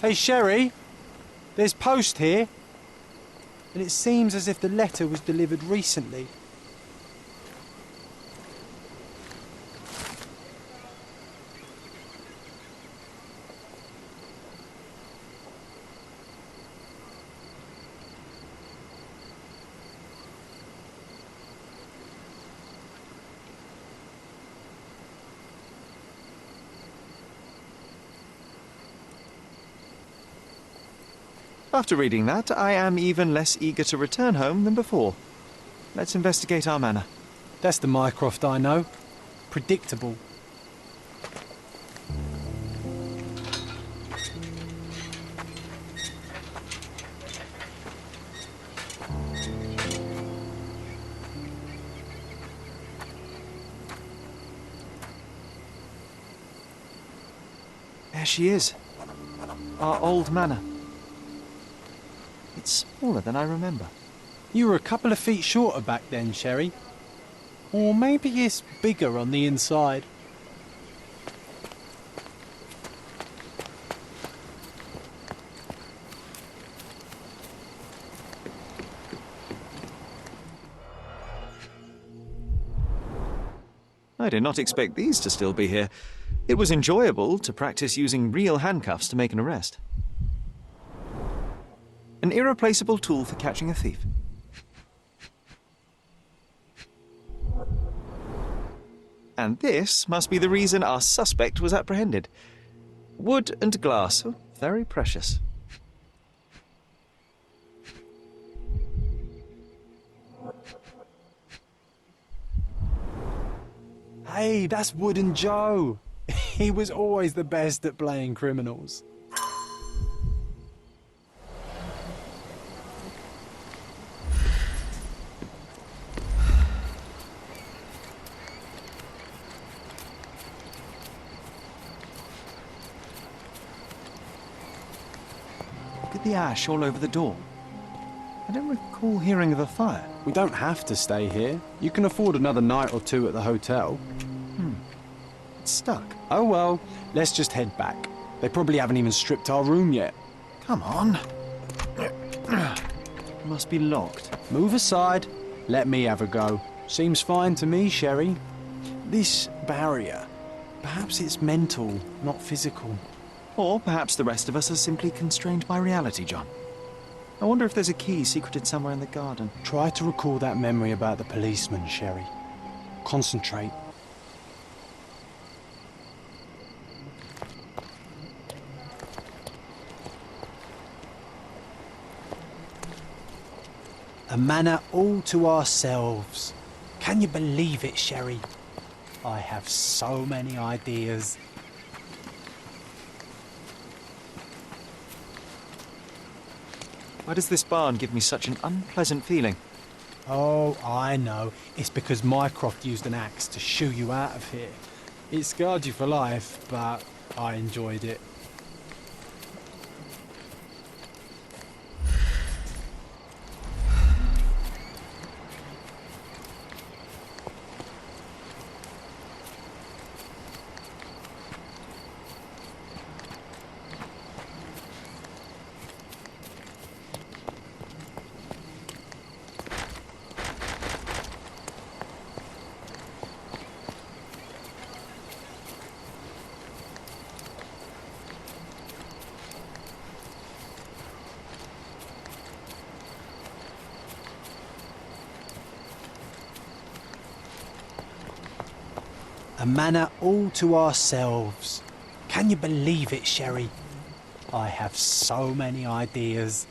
Hey, Sherry, there's post here. And it seems as if the letter was delivered recently. After reading that, I am even less eager to return home than before. Let's investigate our manor. That's the Mycroft I know. Predictable. There she is. Our old manor. It's smaller than I remember. You were a couple of feet shorter back then, Sherry. Or maybe it's bigger on the inside. I did not expect these to still be here. It was enjoyable to practice using real handcuffs to make an arrest. An irreplaceable tool for catching a thief. And this must be the reason our suspect was apprehended. Wood and glass, oh, very precious. Hey, that's Wooden Joe. He was always the best at playing criminals. Look at the ash all over the door. I don't recall hearing of a fire. We don't have to stay here. You can afford another night or two at the hotel. It's stuck. Oh well, let's just head back. They probably haven't even stripped our room yet. Come on. Must be locked. Move aside. Let me have a go. Seems fine to me, Sherry. This barrier, perhaps it's mental, not physical. Or perhaps the rest of us are simply constrained by reality, John. I wonder if there's a key secreted somewhere in the garden. Try to recall that memory about the policeman, Sherry. Concentrate. A manor all to ourselves. Can you believe it, Sherry? I have so many ideas. Why does this barn give me such an unpleasant feeling? Oh, I know. It's because Mycroft used an axe to shoo you out of here. It scarred you for life, but I enjoyed it. A manor all to ourselves. Can you believe it, Sherry? I have so many ideas.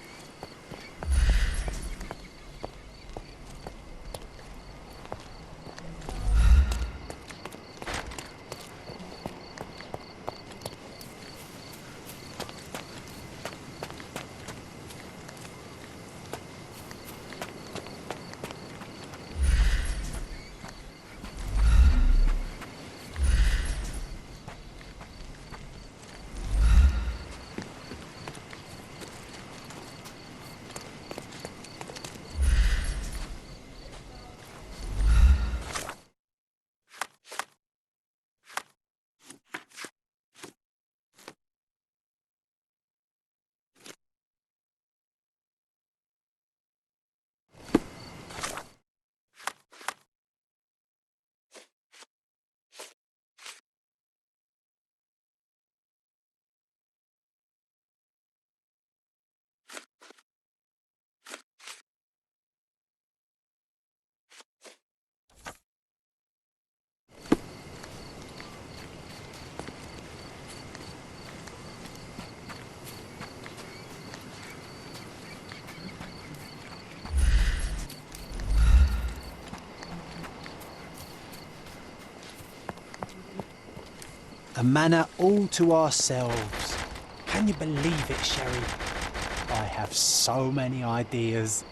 A manor all to ourselves. Can you believe it, Sherry? I have so many ideas.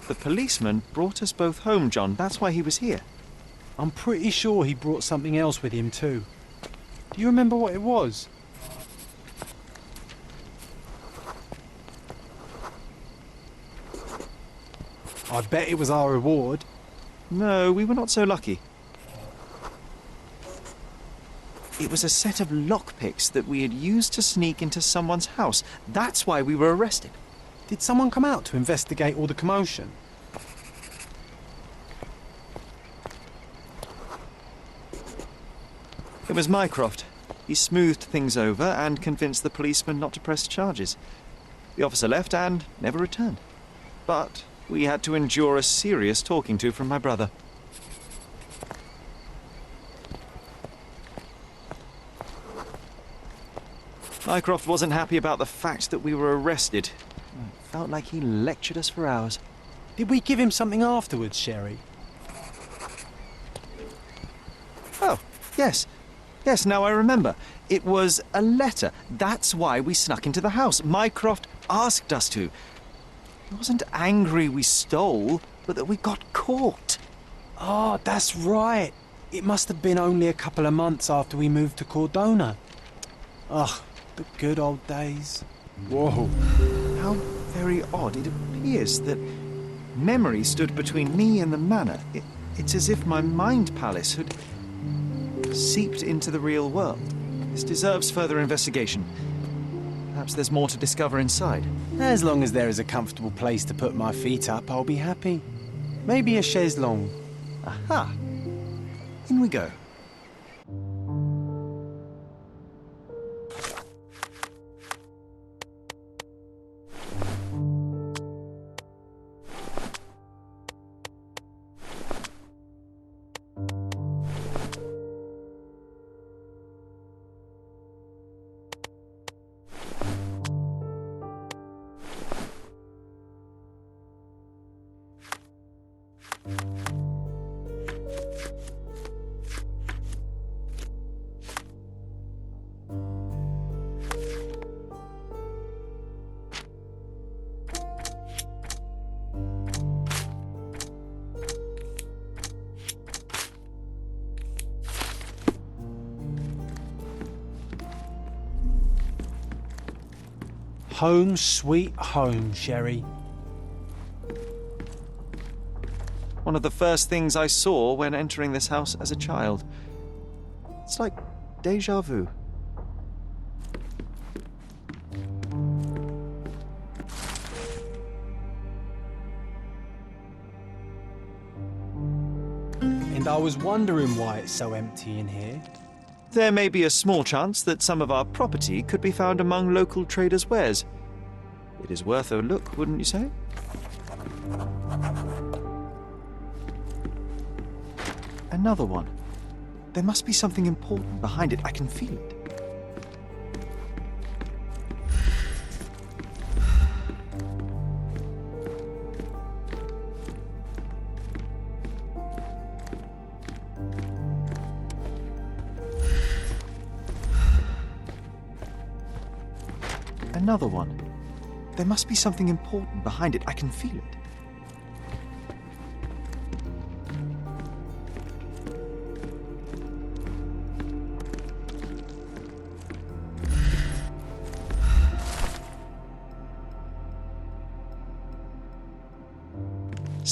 The policeman brought us both home, John. That's why he was here. I'm pretty sure he brought something else with him too. Do you remember what it was? I bet it was our reward. No, we were not so lucky. It was a set of lockpicks that we had used to sneak into someone's house. That's why we were arrested. Did someone come out to investigate all the commotion? It was Mycroft. He smoothed things over and convinced the policeman not to press charges. The officer left and never returned. But we had to endure a serious talking to from my brother. Mycroft wasn't happy about the fact that we were arrested. It felt like he lectured us for hours. Did we give him something afterwards, Sherry? Oh, yes. Yes, now I remember. It was a letter. That's why we snuck into the house. Mycroft asked us to. He wasn't angry we stole, but that we got caught. Oh, that's right. It must have been only a couple of months after we moved to Cordona. Ugh, the good old days. Whoa. How very odd. It appears that memory stood between me and the manor. It's as if my mind palace had seeped into the real world. This deserves further investigation. Perhaps there's more to discover inside. As long as there is a comfortable place to put my feet up, I'll be happy. Maybe a chaise longue. Aha! In we go. Home sweet home, Sherry. One of the first things I saw when entering this house as a child. It's like déjà vu. And I was wondering why it's so empty in here. There may be a small chance that some of our property could be found among local traders' wares. It is worth a look, wouldn't you say? Another one. There must be something important behind it. I can feel it. Another one. There must be something important behind it. I can feel it.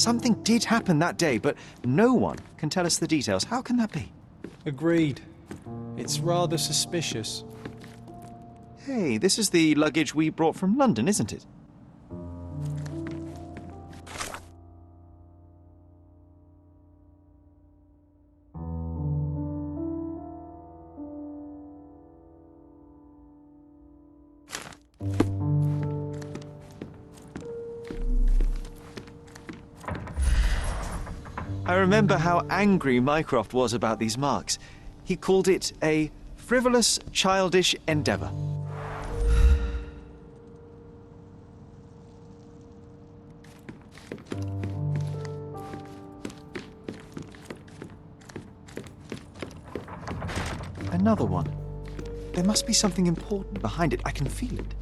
something did happen that day, but no one can tell us the details. How can that be? Agreed. It's rather suspicious. Hey, this is the luggage we brought from London, isn't it? I remember how angry Mycroft was about these marks. He called it a frivolous, childish endeavour. Another one. There must be something important behind it. I can feel it.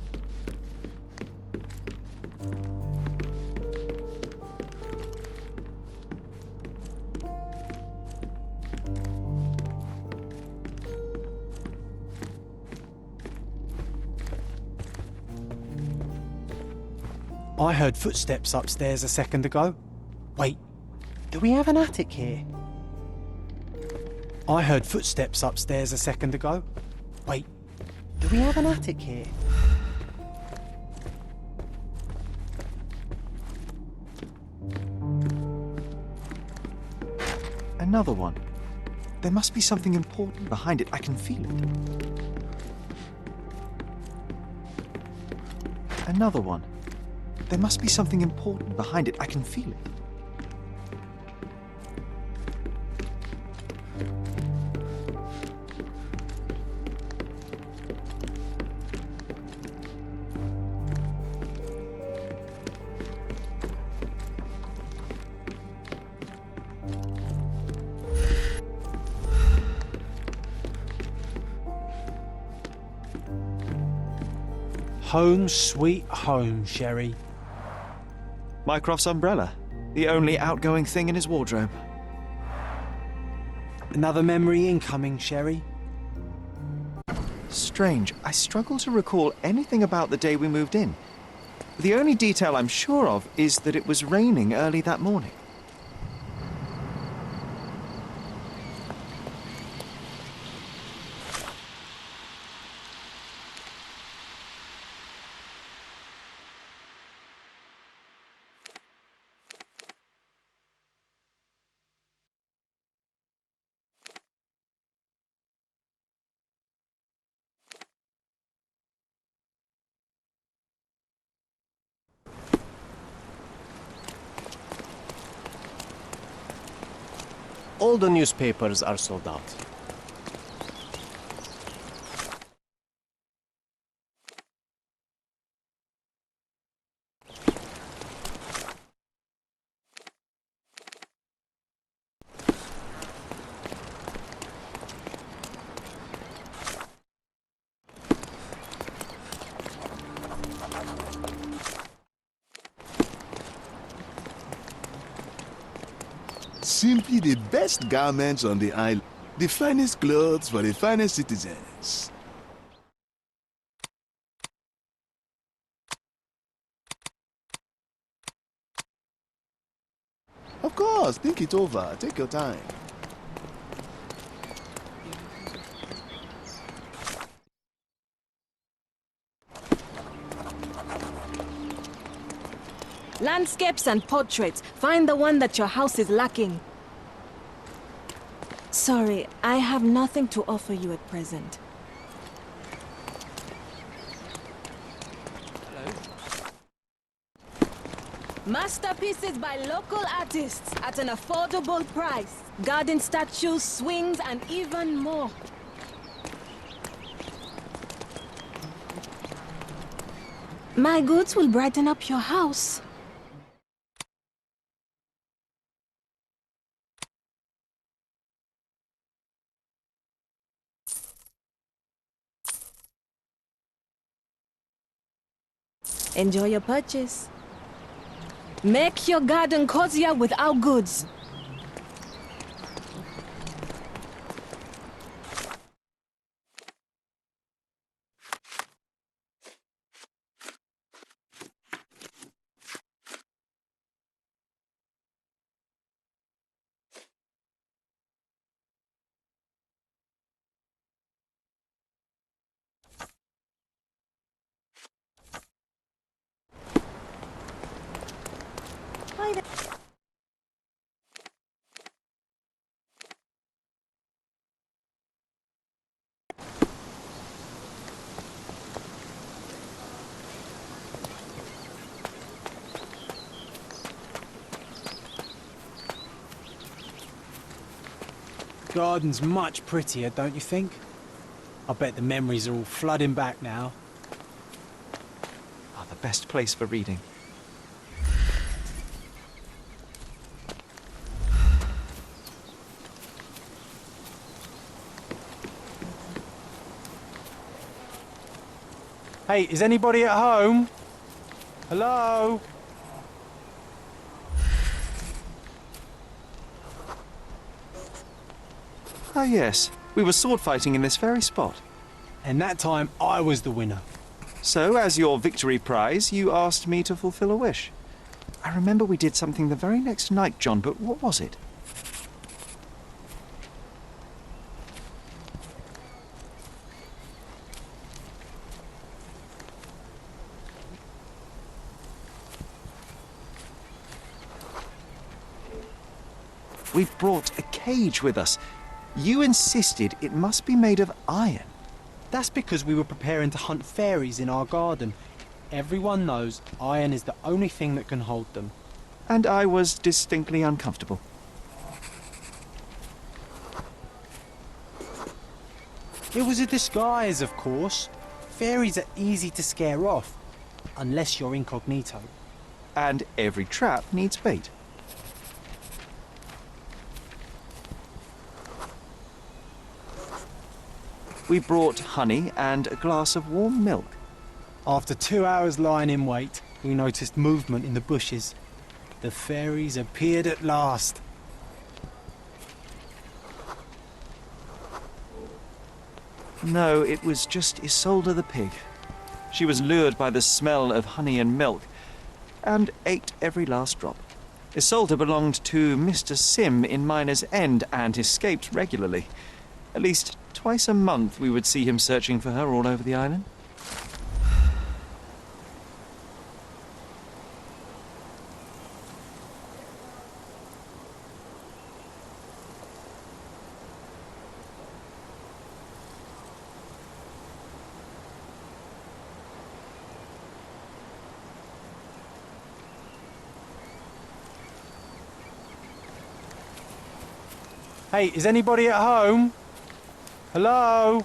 I heard footsteps upstairs a second ago. Wait, do we have an attic here? I heard footsteps upstairs a second ago. Wait, do we have an attic here? Another one. There must be something important behind it. I can feel it. Another one. There must be something important behind it. I can feel it. Home sweet home, Sherry. Mycroft's umbrella. The only outgoing thing in his wardrobe. Another memory incoming, Sherry. Strange. I struggle to recall anything about the day we moved in. The only detail I'm sure of is that it was raining early that morning. All the newspapers are sold out. Simply the best garments on the island. The finest clothes for the finest citizens. Of course, think it over. Take your time. Landscapes and portraits. Find the one that your house is lacking. Sorry, I have nothing to offer you at present. Masterpieces by local artists at an affordable price. Garden statues, swings, and even more. My goods will brighten up your house. Enjoy your purchase. Make your garden cozier with our goods. garden's much prettier, don't you think? I bet the memories are all flooding back now. Oh, the best place for reading. Hey, is anybody at home? Hello? Ah, yes. We were sword fighting in this very spot. And that time I was the winner. So, as your victory prize, you asked me to fulfill a wish. I remember we did something the very next night, John, but what was it? We brought a cage with us. You insisted it must be made of iron. That's because we were preparing to hunt fairies in our garden. Everyone knows iron is the only thing that can hold them. And I was distinctly uncomfortable. It was a disguise, of course. Fairies are easy to scare off, unless you're incognito. And every trap needs bait. We brought honey and a glass of warm milk. After 2 hours lying in wait, we noticed movement in the bushes. The fairies appeared at last. No, it was just Isolde the pig. She was lured by the smell of honey and milk, and ate every last drop. Isolde belonged to Mr. Sim in Miner's End and escaped regularly. At least twice a month we would see him searching for her all over the island. Hey, is anybody at home? Hello?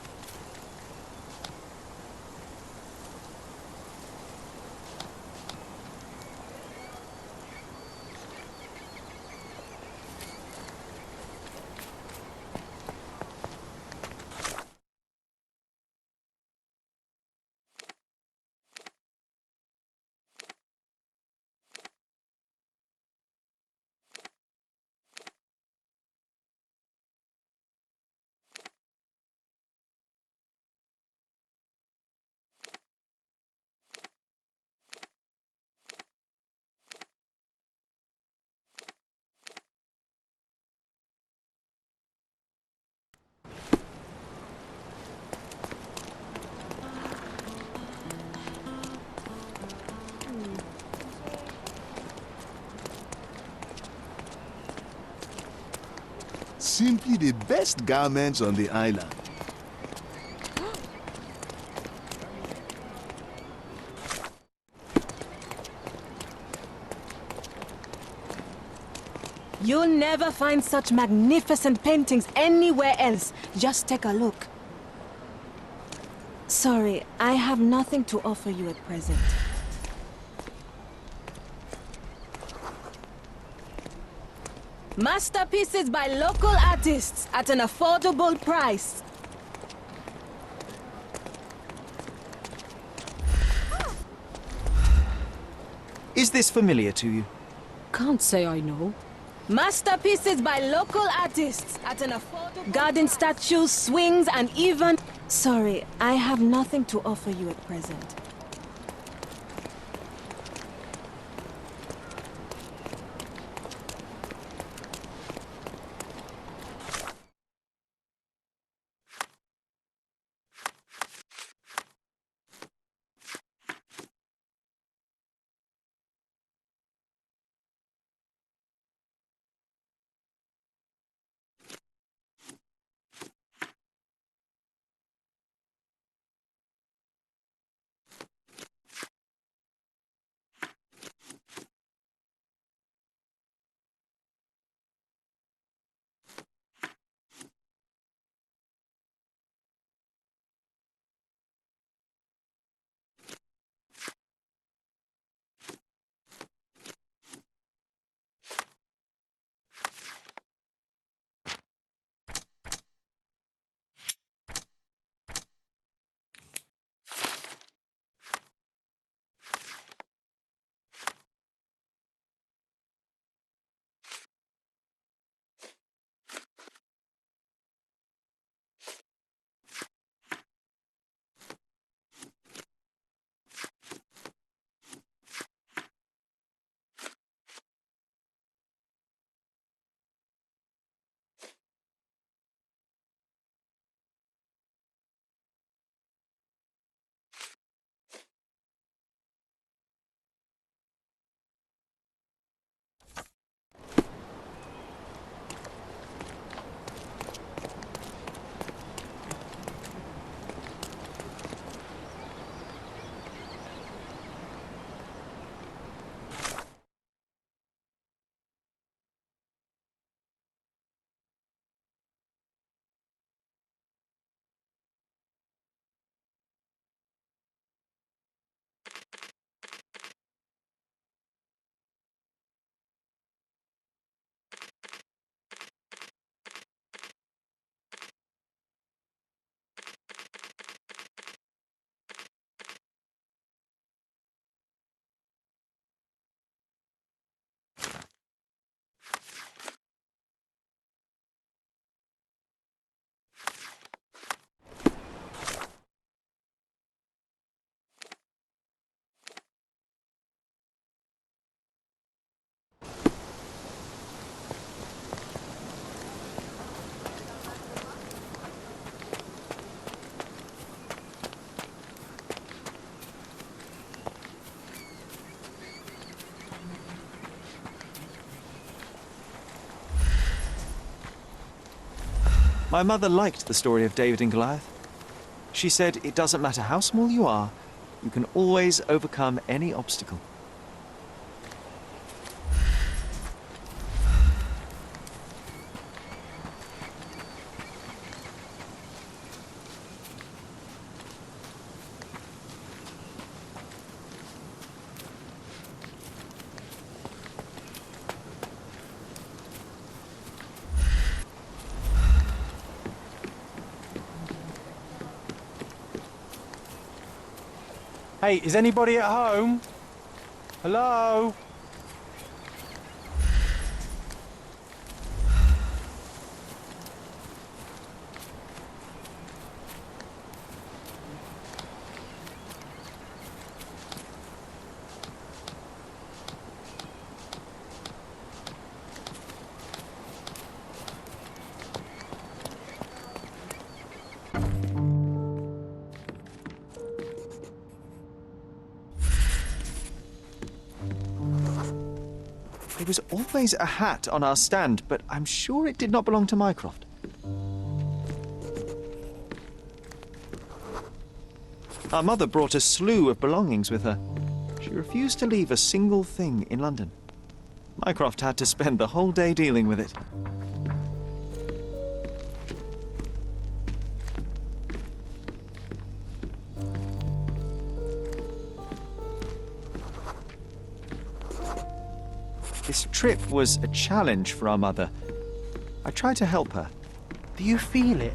Simply the best garments on the island. You'll never find such magnificent paintings anywhere else. Just take a look. Sorry, I have nothing to offer you at present. Masterpieces by local artists at an affordable price. Is this familiar to you? Can't say I know. Masterpieces by local artists at an affordable garden statues, swings, and even... Sorry, I have nothing to offer you at present. My mother liked the story of David and Goliath. She said it doesn't matter how small you are, you can always overcome any obstacle. Hey, is anybody at home? Hello? There was always a hat on our stand, but I'm sure it did not belong to Mycroft. Our mother brought a slew of belongings with her. She refused to leave a single thing in London. Mycroft had to spend the whole day dealing with it. This trip was a challenge for our mother. I tried to help her. Do you feel it?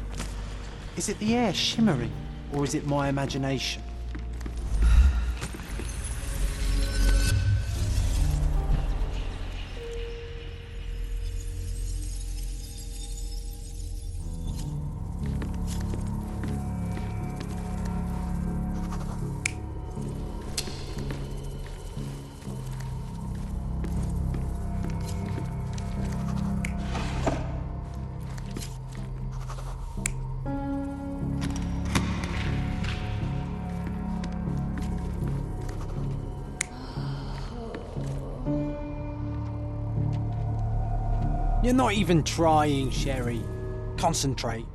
Is it the air shimmering, or is it my imagination? You're not even trying, Sherry. Concentrate.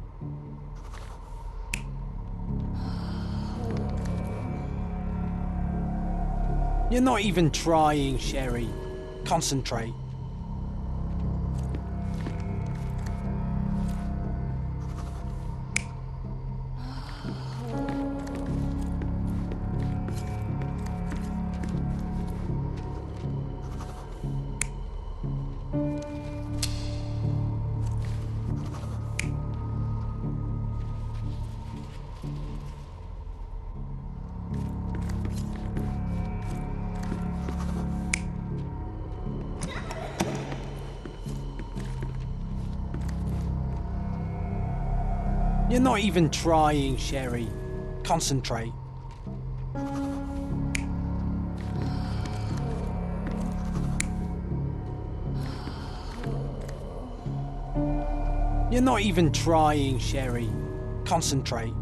You're not even trying, Sherry. Concentrate. You're not even trying, Sherry. Concentrate. You're not even trying, Sherry. Concentrate.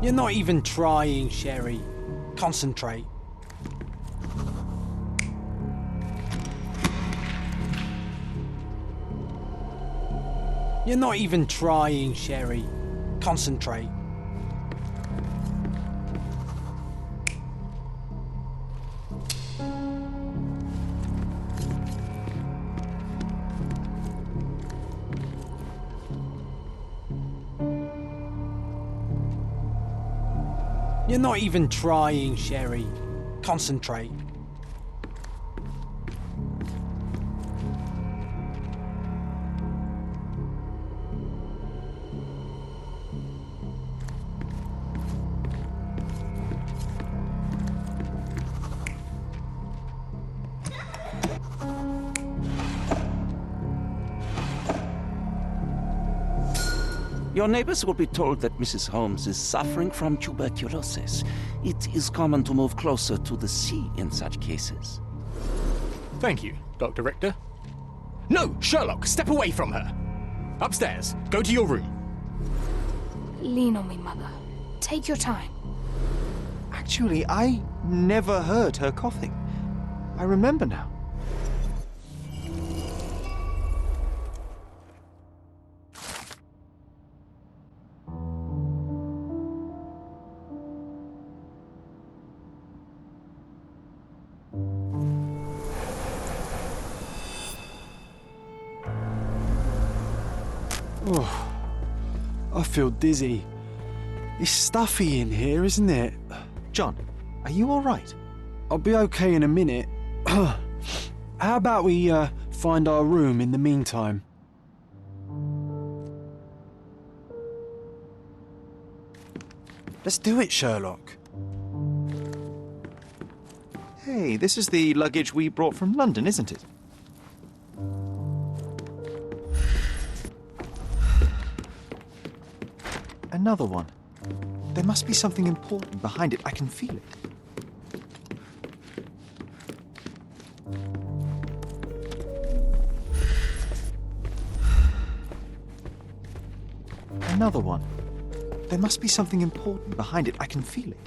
You're not even trying, Sherry. Concentrate. You're not even trying, Sherry. Concentrate. You're not even trying, Sherry. Concentrate. Your neighbors will be told that Mrs. Holmes is suffering from tuberculosis. It is common to move closer to the sea in such cases. Thank you, Dr. Richter. No, Sherlock, step away from her. Upstairs, go to your room. Lean on me, Mother. Take your time. Actually, I never heard her coughing. I remember now. Oh, I feel dizzy. It's stuffy in here, isn't it? John, are you all right? I'll be okay in a minute. How about we find our room in the meantime? Let's do it, Sherlock. Hey, this is the luggage we brought from London, isn't it? Another one. There must be something important behind it. I can feel it. Another one. There must be something important behind it. I can feel it.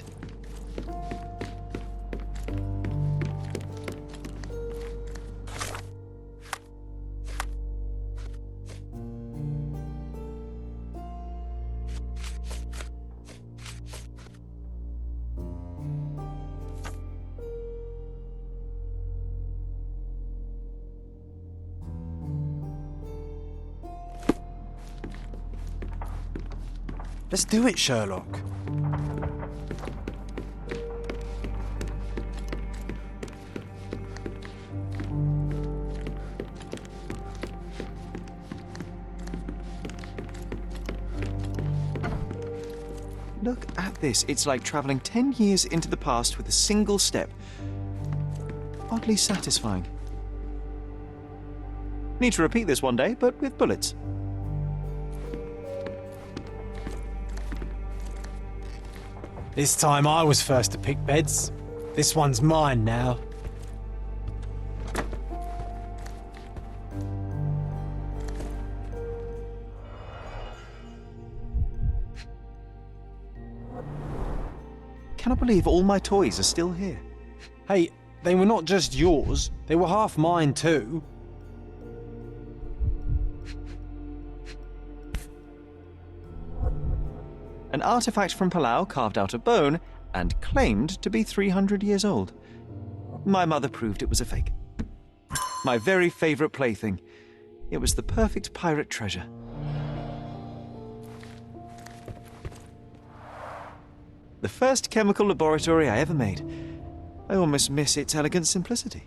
Let's do it, Sherlock. Look at this. It's like traveling 10 years into the past with a single step. Oddly satisfying. Need to repeat this one day, but with bullets. This time I was first to pick beds. This one's mine now. Cannot believe all my toys are still here. Hey, they were not just yours, they were half mine too. An artifact from Palau carved out of bone and claimed to be 300 years old. My mother proved it was a fake. My very favorite plaything. It was the perfect pirate treasure. The first chemical laboratory I ever made. I almost miss its elegant simplicity.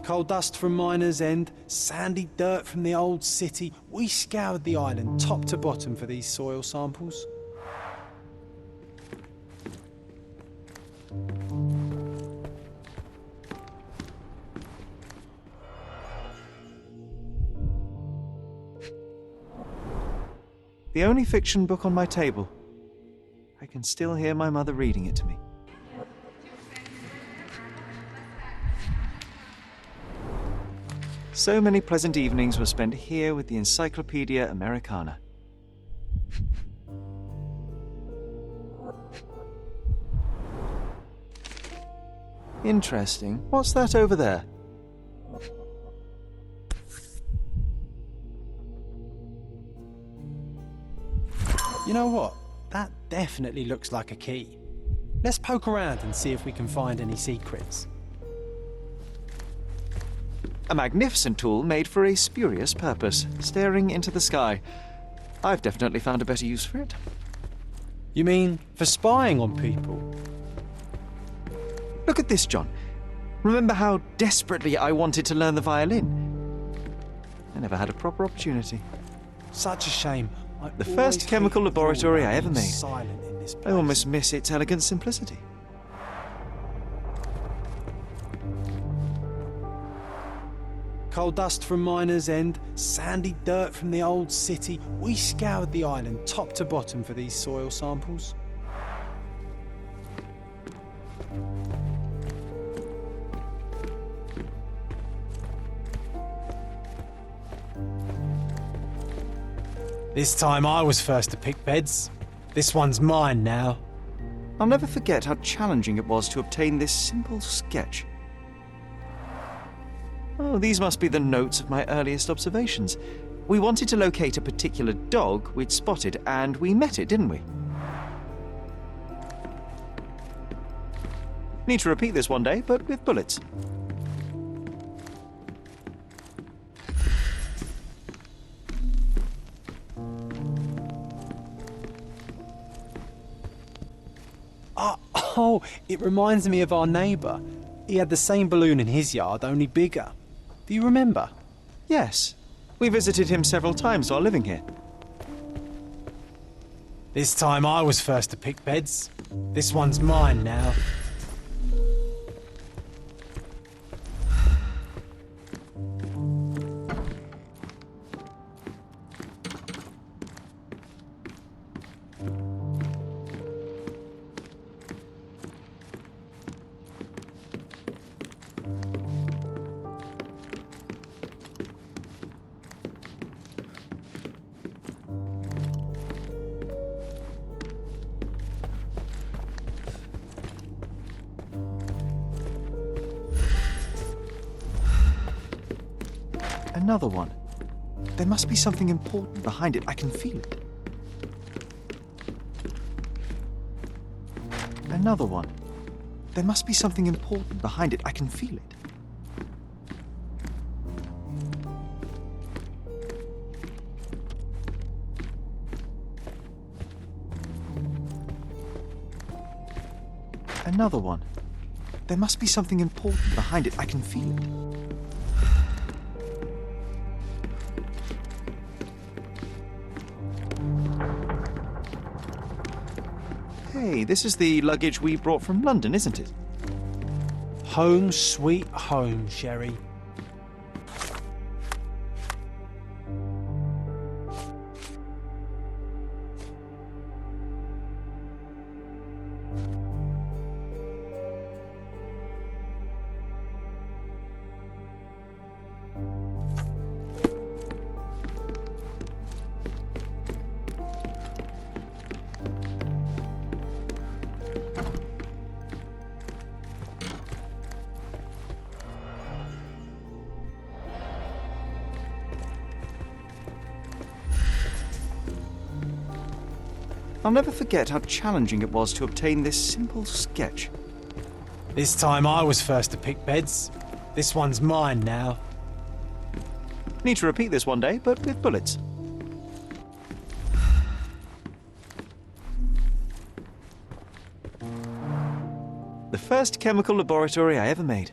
Coal dust from Miner's End, sandy dirt from the old city. We scoured the island top to bottom for these soil samples. The only fiction book on my table. I can still hear my mother reading it to me. So many pleasant evenings were spent here with the Encyclopedia Americana. Interesting. What's that over there? You know what? That definitely looks like a key. Let's poke around and see if we can find any secrets. A magnificent tool made for a spurious purpose, staring into the sky. I've definitely found a better use for it. You mean for spying on people? Look at this, John. Remember how desperately I wanted to learn the violin? I never had a proper opportunity. Such a shame. The first chemical laboratory I ever made. Silent in this I place. almost miss its elegant simplicity. Coal dust from Miner's End, sandy dirt from the old city. We scoured the island top to bottom for these soil samples. This time I was first to pick beds. This one's mine now. I'll never forget how challenging it was to obtain this simple sketch. Oh, these must be the notes of my earliest observations. We wanted to locate a particular dog we'd spotted, and we met it, didn't we? Need to repeat this one day, but with bullets. Oh, it reminds me of our neighbour. He had the same balloon in his yard, only bigger. Do you remember? Yes. We visited him several times while living here. This time I was first to pick beds. This one's mine now. Another one. There must be something important behind it. I can feel it. Another one. There must be something important behind it. I can feel it. Another one. There must be something important behind it. I can feel it. Hey, this is the luggage we brought from London, isn't it? Home sweet home, Sherry. I'll never forget how challenging it was to obtain this simple sketch. This time I was first to pick beds. This one's mine now. Need to repeat this one day, but with bullets. The first chemical laboratory I ever made.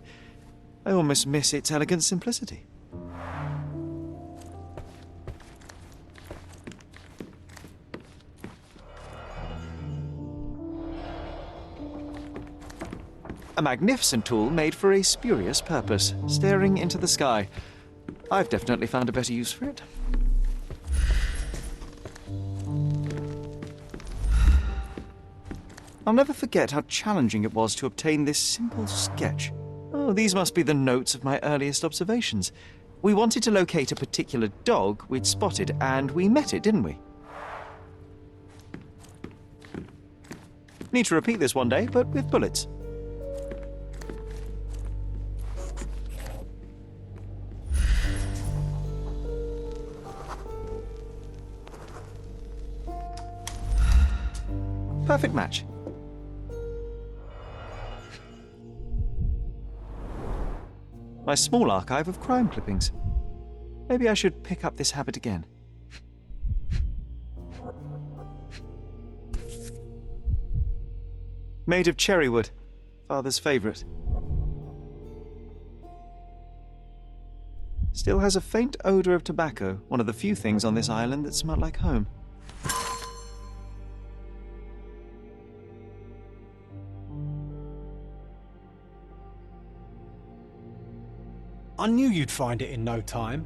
I almost miss its elegant simplicity. A magnificent tool made for a spurious purpose, staring into the sky. I've definitely found a better use for it. I'll never forget how challenging it was to obtain this simple sketch. Oh, these must be the notes of my earliest observations. We wanted to locate a particular dog we'd spotted, and we met it, didn't we? Need to repeat this one day, but with bullets. Perfect match. My small archive of crime clippings. Maybe I should pick up this habit again. Made of cherry wood. Father's favourite. Still has a faint odour of tobacco, one of the few things on this island that smell like home. I knew you'd find it in no time.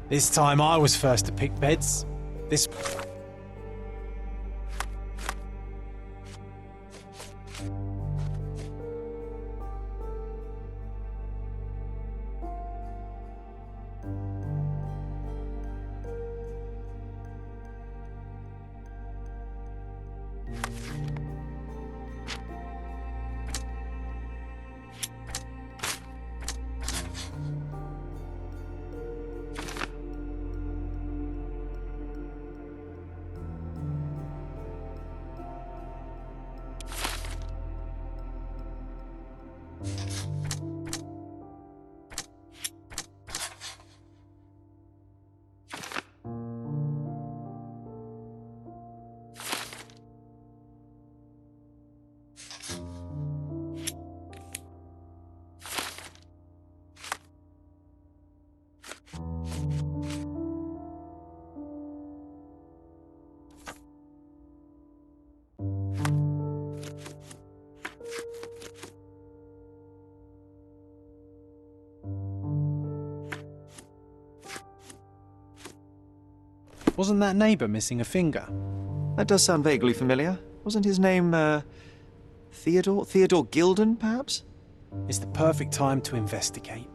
This time I was first to pick beds. This... Wasn't that neighbour missing a finger? That does sound vaguely familiar. Wasn't his name, Theodore? Theodore Gilden, perhaps? It's the perfect time to investigate.